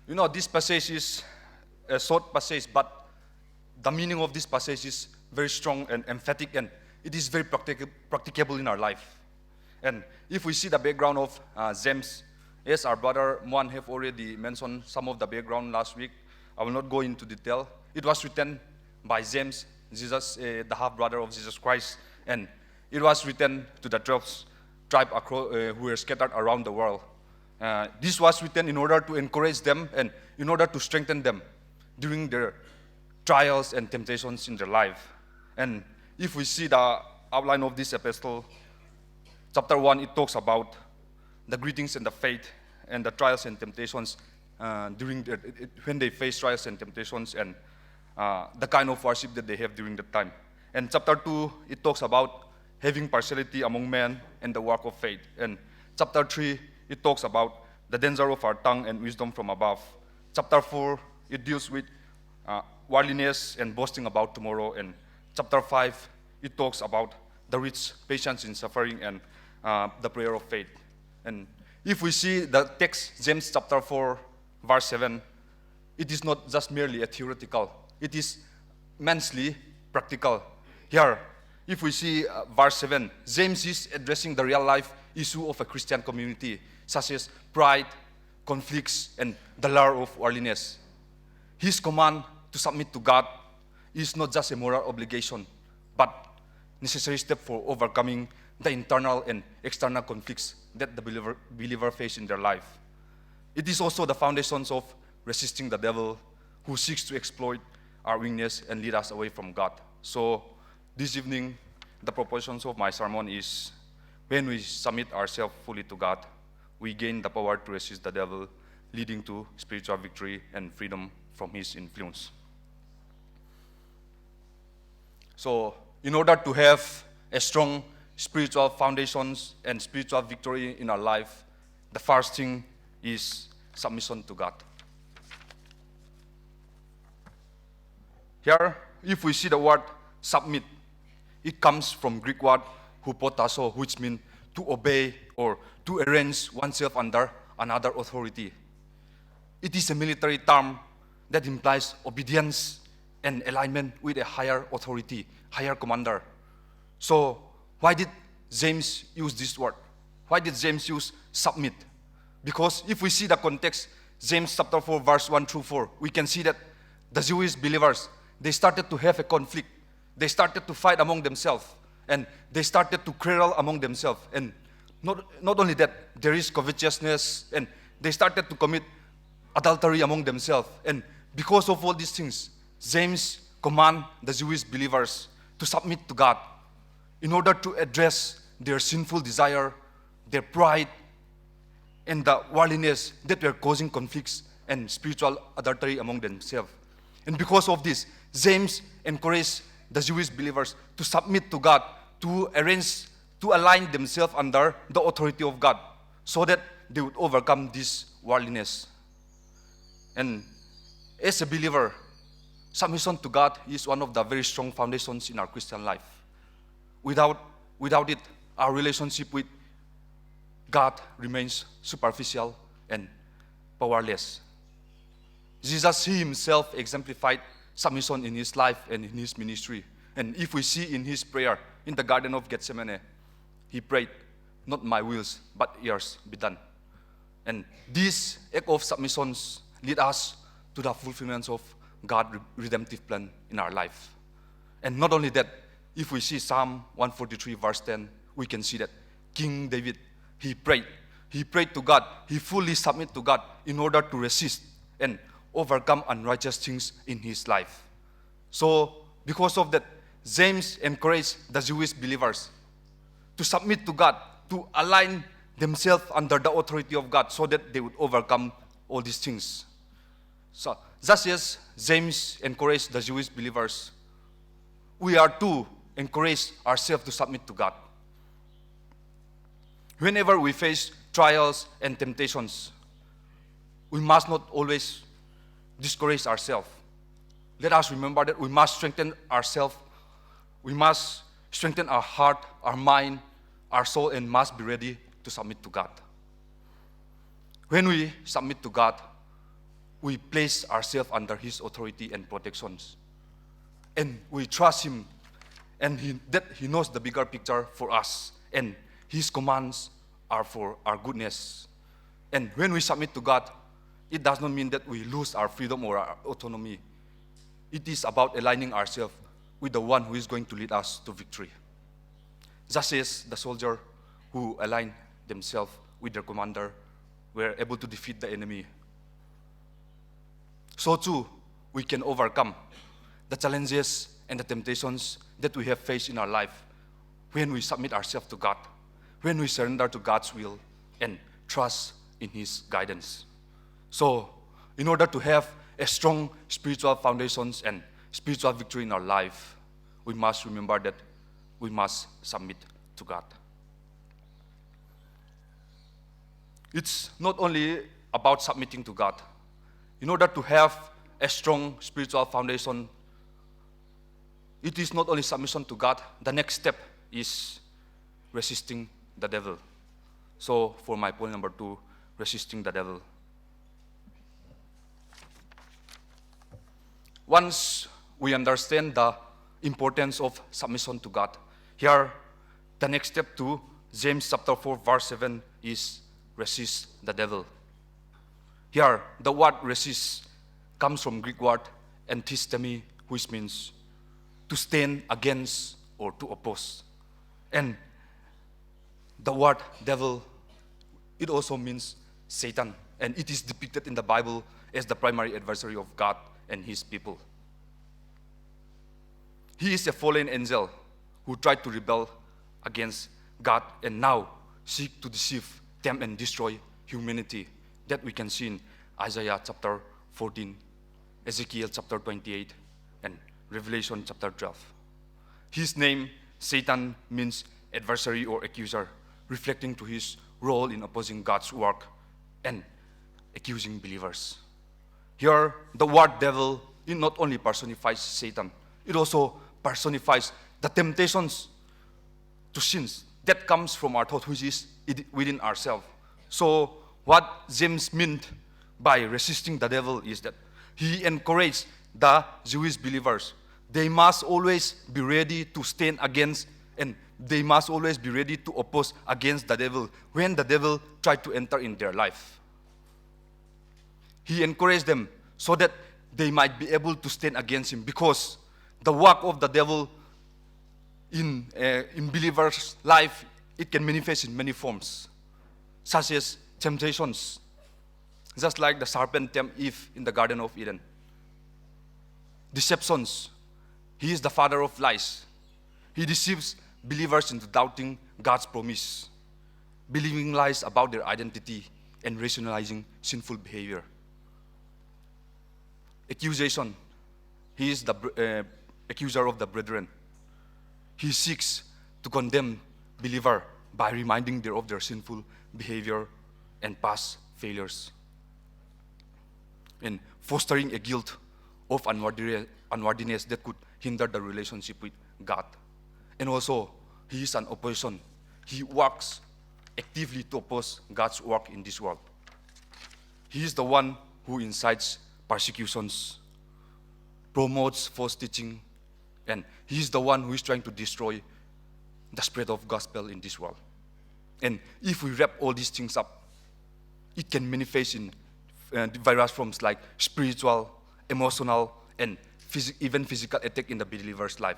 This passage is a short passage, but the meaning of this passage is very strong and emphatic, and it is very practicable in our life. And if we see the background of James, yes, our brother Moan have already mentioned some of the background last week. I will not go into detail. It was written by James, Jesus, the half-brother of Jesus Christ, and it was written to the 12 tribes who were scattered around the world. This was written in order to encourage them and in order to strengthen them during their trials and temptations in their life. And if we see the outline of this epistle, chapter 1, it talks about the greetings and the faith and the trials and temptations when they face trials and temptations, and the kind of worship that they have during that time. And chapter 2, it talks about having partiality among men and the work of faith. And chapter 3, it talks about the danger of our tongue and wisdom from above. Chapter 4, it deals with worldliness and boasting about tomorrow. And chapter 5, it talks about the rich patience in suffering and the prayer of faith. And if we see the text, James chapter 4, verse 7, it is not just merely a theoretical. It is immensely practical. Here, if we see verse 7, James is addressing the real life issue of a Christian community, such as pride, conflicts, and the lure of worldliness. His command to submit to God is not just a moral obligation, but necessary step for overcoming the internal and external conflicts that the believer face in their life. It is also the foundations of resisting the devil who seeks to exploit our weakness and lead us away from God. So this evening, the proportions of my sermon is when we submit ourselves fully to God, we gain the power to resist the devil, leading to spiritual victory and freedom from his influence. So in order to have a strong spiritual foundations and spiritual victory in our life, the first thing is submission to God. Here, if we see the word submit, it comes from Greek word hupotasso, which means to obey or to arrange oneself under another authority. It is a military term that implies obedience and alignment with a higher authority, higher commander. So why did James use this word? Why did James use submit? Because if we see the context, James chapter 4, verse 1 through 4, we can see that the Jewish believers, they started to have a conflict. They started to fight among themselves. And they started to quarrel among themselves. And not only that, there is covetousness. And they started to commit adultery among themselves. And because of all these things, James commands the Jewish believers to submit to God in order to address their sinful desire, their pride, and the worldliness that were causing conflicts and spiritual adultery among themselves. And because of this, James encouraged the Jewish believers to submit to God, to align themselves under the authority of God, so that they would overcome this worldliness. And as a believer, submission to God is one of the very strong foundations in our Christian life. Without it, our relationship with God remains superficial and powerless. Jesus, he himself exemplified submission in his life and in his ministry. And if we see in his prayer in the Garden of Gethsemane, he prayed, "Not my wills, but yours be done." And this act of submission lead us to the fulfillment of God's redemptive plan in our life. And not only that, if we see Psalm 143 verse 10, we can see that King David, he prayed to God, he fully submitted to God in order to resist and overcome unrighteous things in his life. So, because of that, James encouraged the Jewish believers to submit to God, to align themselves under the authority of God so that they would overcome all these things. So, just as James encouraged the Jewish believers, we are to encourage ourselves to submit to God. Whenever we face trials and temptations, we must not always discourage ourselves. Let us remember that we must strengthen ourselves. We must strengthen our heart, our mind, our soul, and must be ready to submit to God. When we submit to God, we place ourselves under His authority and protections. And we trust Him, and that He knows the bigger picture for us, and His commands are for our goodness. And when we submit to God, it does not mean that we lose our freedom or our autonomy. It is about aligning ourselves with the one who is going to lead us to victory. Just as the soldier who aligned themselves with their commander were able to defeat the enemy, so too we can overcome the challenges and the temptations that we have faced in our life when we submit ourselves to God, when we surrender to God's will and trust in His guidance. So, in order to have a strong spiritual foundations and spiritual victory in our life, we must remember that we must submit to God. It's not only about submitting to God. In order to have a strong spiritual foundation, it is not only submission to God. The next step is resisting the devil. So, for my point number 2, resisting the devil. Once we understand the importance of submission to God, here, the next step to James chapter 4, verse 7 is resist the devil. Here, the word resist comes from Greek word antistemi, which means to stand against or to oppose. And the word devil, it also means Satan. And it is depicted in the Bible as the primary adversary of God and His people. He is a fallen angel who tried to rebel against God and now seek to deceive, tempt, and destroy humanity. That we can see in Isaiah chapter 14, Ezekiel chapter 28, and Revelation chapter 12. His name, Satan, means adversary or accuser, reflecting to his role in opposing God's work and accusing believers. Here, the word devil, it not only personifies Satan, it also personifies the temptations to sins that comes from our thought, which is within ourselves. So, what James meant by resisting the devil is that he encouraged the Jewish believers. They must always be ready to stand against, and they must always be ready to oppose against the devil when the devil tried to enter in their life. He encouraged them so that they might be able to stand against him, because the work of the devil in believers' life, it can manifest in many forms, such as temptations, just like the serpent tempted Eve in the Garden of Eden. Deceptions. He is the father of lies. He deceives believers into doubting God's promise, believing lies about their identity, and rationalizing sinful behavior. Accusation. He is the accuser of the brethren. He seeks to condemn believer by reminding them of their sinful behavior and past failures, and fostering a guilt of unworthiness that could hinder the relationship with God. And also, he is an opposition. He works actively to oppose God's work in this world. He is the one who incites persecutions, promotes false teaching, and he is the one who is trying to destroy the spread of gospel in this world. And if we wrap all these things up, it can manifest in various forms like spiritual, emotional, and even physical attack in the believer's life.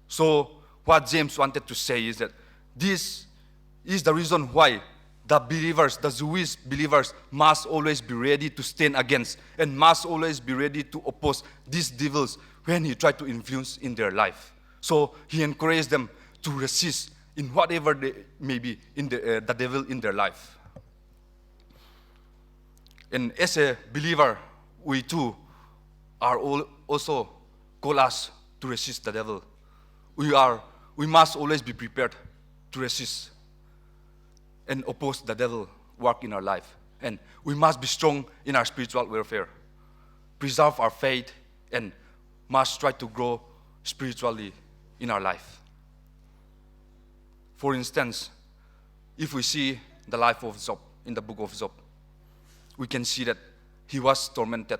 So what James wanted to say is that this is the reason why the believers, the Jewish believers, must always be ready to stand against and must always be ready to oppose these devils when he tried to influence in their life. So he encouraged them to resist in whatever they may be in the devil in their life. And as a believer, we too are also called us to resist the devil. We must always be prepared to resist and oppose the devil work in our life. And we must be strong in our spiritual warfare, preserve our faith, and must try to grow spiritually in our life. For instance, if we see the life of Job in the book of Job, we can see that he was tormented.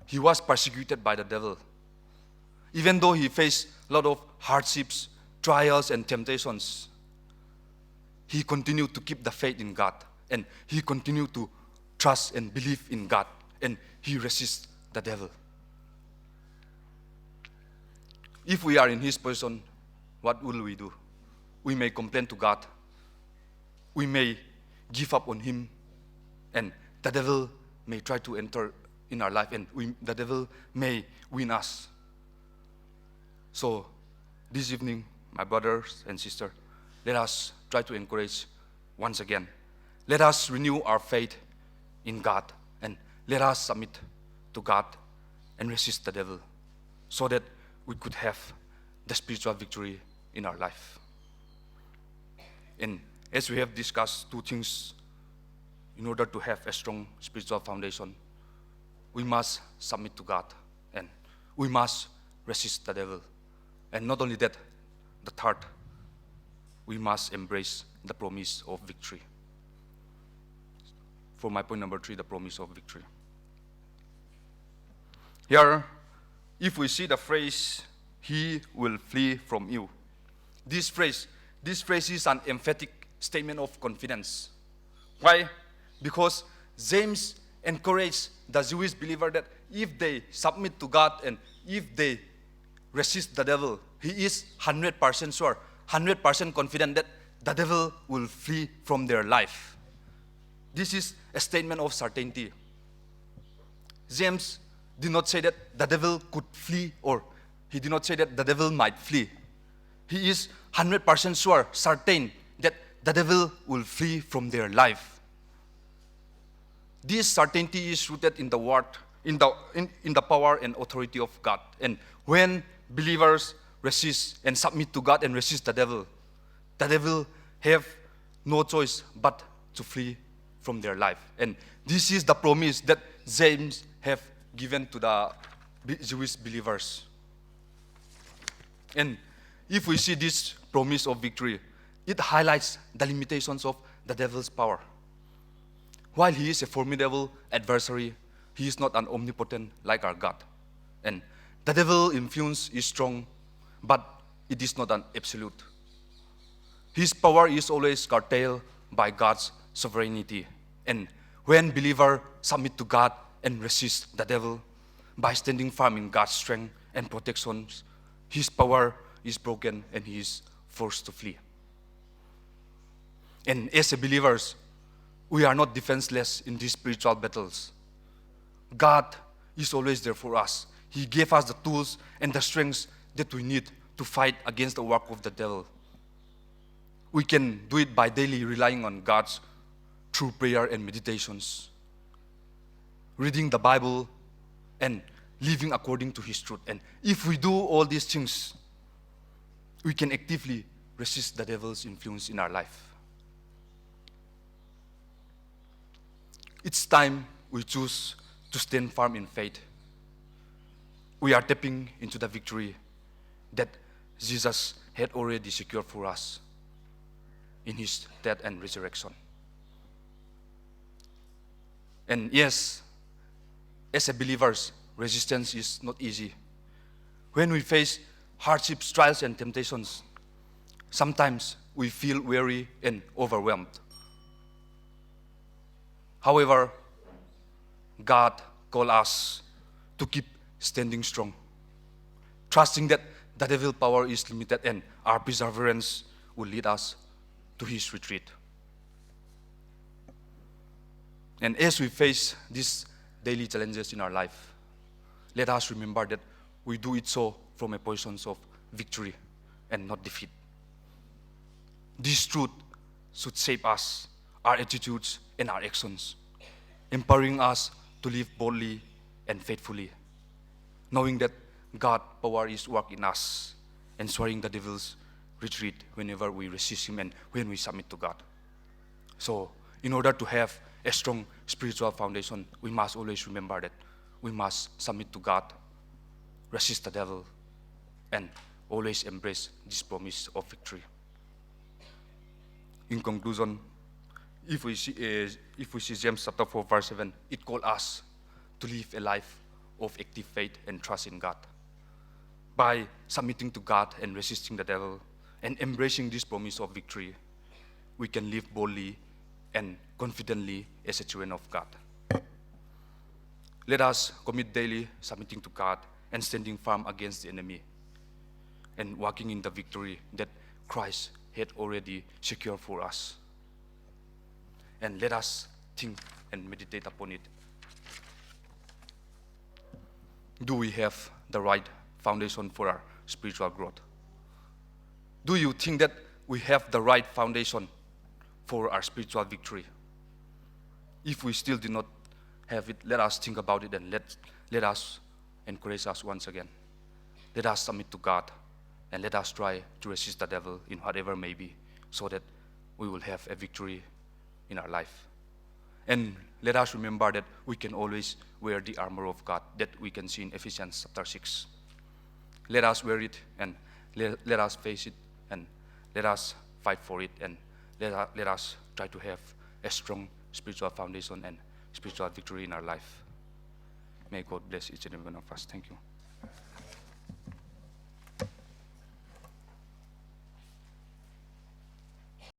He was persecuted by the devil. Even though he faced a lot of hardships, trials, and temptations, he continued to keep the faith in God. And he continued to trust and believe in God. And he resists the devil. If we are in his position, what will we do? We may complain to God. We may give up on him. And the devil may try to enter in our life. And the devil may win us. So, this evening, my brothers and sisters, let us try to encourage once again. Let us renew our faith in God, and let us submit to God and resist the devil, so that we could have the spiritual victory in our life. And as we have discussed two things, in order to have a strong spiritual foundation, we must submit to God, and we must resist the devil. And not only that, the third, we must embrace the promise of victory. For my point number 3, the promise of victory. Here, if we see the phrase, he will flee from you. This phrase is an emphatic statement of confidence. Why? Because James encouraged the Jewish believer that if they submit to God and if they resist the devil, he is 100% sure, 100% confident that the devil will flee from their life. This is a statement of certainty. James did not say that the devil could flee, or he did not say that the devil might flee. He is 100% sure, certain that the devil will flee from their life. This certainty is rooted in the word, in the power and authority of God. And when believers resist and submit to God and resist the devil have no choice but to flee from their life. And this is the promise that James have given to the Jewish believers. And if we see this promise of victory, it highlights the limitations of the devil's power. While he is a formidable adversary, he is not an omnipotent like our God. And the devil's influence is strong, but it is not an absolute. His power is always curtailed by God's sovereignty. And when believers submit to God and resist the devil by standing firm in God's strength and protection, his power is broken and he is forced to flee. And as believers, we are not defenseless in these spiritual battles. God is always there for us. He gave us the tools and the strengths that we need to fight against the work of the devil. We can do it by daily relying on God's through prayer and meditations, reading the Bible and living according to His truth. And if we do all these things, we can actively resist the devil's influence in our life. Each time we choose to stand firm in faith, we are tapping into the victory that Jesus had already secured for us in His death and resurrection. And yes, as believers, resistance is not easy. When we face hardships, trials, and temptations, sometimes we feel weary and overwhelmed. However, God calls us to keep standing strong, trusting that the devil's power is limited and our perseverance will lead us to His retreat. And as we face these daily challenges in our life, let us remember that we do it so from a position of victory and not defeat. This truth should shape us, our attitudes, and our actions, empowering us to live boldly and faithfully, knowing that God's power is work in us, ensuring the devil's retreat whenever we resist him and when we submit to God. So, in order to have a strong spiritual foundation, we must always remember that we must submit to God, resist the devil, and always embrace this promise of victory. In conclusion, if we see James chapter 4, verse 7, it calls us to live a life of active faith and trust in God. By submitting to God and resisting the devil and embracing this promise of victory, we can live boldly and confidently as a children of God. Let us commit daily submitting to God and standing firm against the enemy and walking in the victory that Christ had already secured for us. And let us think and meditate upon it. Do we have the right foundation for our spiritual growth? Do you think that we have the right foundation for our spiritual victory? If we still do not have it, let us think about it and let us encourage us once again. Let us submit to God and let us try to resist the devil in whatever may be, so that we will have a victory in our life. And let us remember that we can always wear the armor of God that we can see in Ephesians chapter 6. Let us wear it and let us face it and let us fight for it and let us try to have a strong spiritual foundation and spiritual victory in our life. May God bless each and every one of us. Thank you.